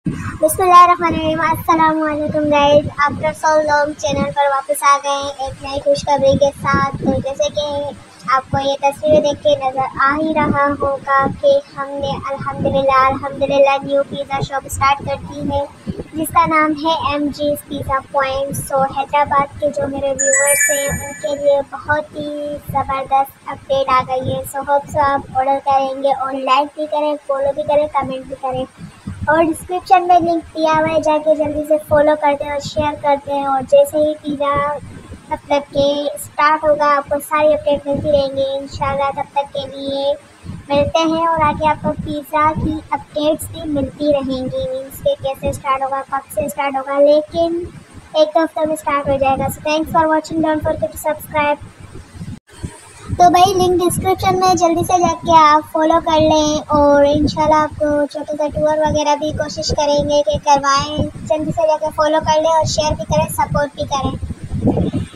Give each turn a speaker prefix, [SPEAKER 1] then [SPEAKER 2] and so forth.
[SPEAKER 1] बिस्मिल्लाहिर्रहमानिर्रहीम। अस्सलाम वालेकुम guys, after so long channel पर वापस आ गए हैं एक नई खुशखबरी के साथ। तो जैसे कि आपको ये तस्वीरें देख के नज़र आ ही रहा होगा कि हमने अल्हम्दुलिल्लाह न्यू पिज़्ज़ा शॉप स्टार्ट कर दी है जिसका नाम है MG's पिज़्ज़ा पॉइंट। सो हैदराबाद के जो मेरे व्यूअर्स हैं उनके लिए बहुत ही ज़बरदस्त अपडेट आ गई है। सो होप सो आप ऑर्डर करेंगे और लाइक भी करें, फॉलो भी करें, कमेंट भी करें और डिस्क्रिप्शन में लिंक दिया हुआ है, जाके जल्दी से फॉलो करते हैं और शेयर करते हैं। और जैसे ही पिज़्ज़ा मतलब कि स्टार्ट होगा आपको सारी अपडेट मिलती रहेंगी इंशाल्लाह। तब तक के लिए मिलते हैं और आगे आपको पिज़्ज़ा की अपडेट्स भी मिलती रहेंगी, मीन्स के कैसे स्टार्ट होगा, कब से स्टार्ट होगा, लेकिन एक दो हफ्ते में स्टार्ट हो जाएगा। So thanks for watching, don't forget to subscribe. तो भाई लिंक डिस्क्रिप्शन में जल्दी से जाके आप फॉलो कर लें और इंशाल्लाह आपको छोटा सा टूर वगैरह भी कोशिश करेंगे कि करवाएं। जल्दी से जाके फॉलो कर लें और शेयर भी करें, सपोर्ट भी करें।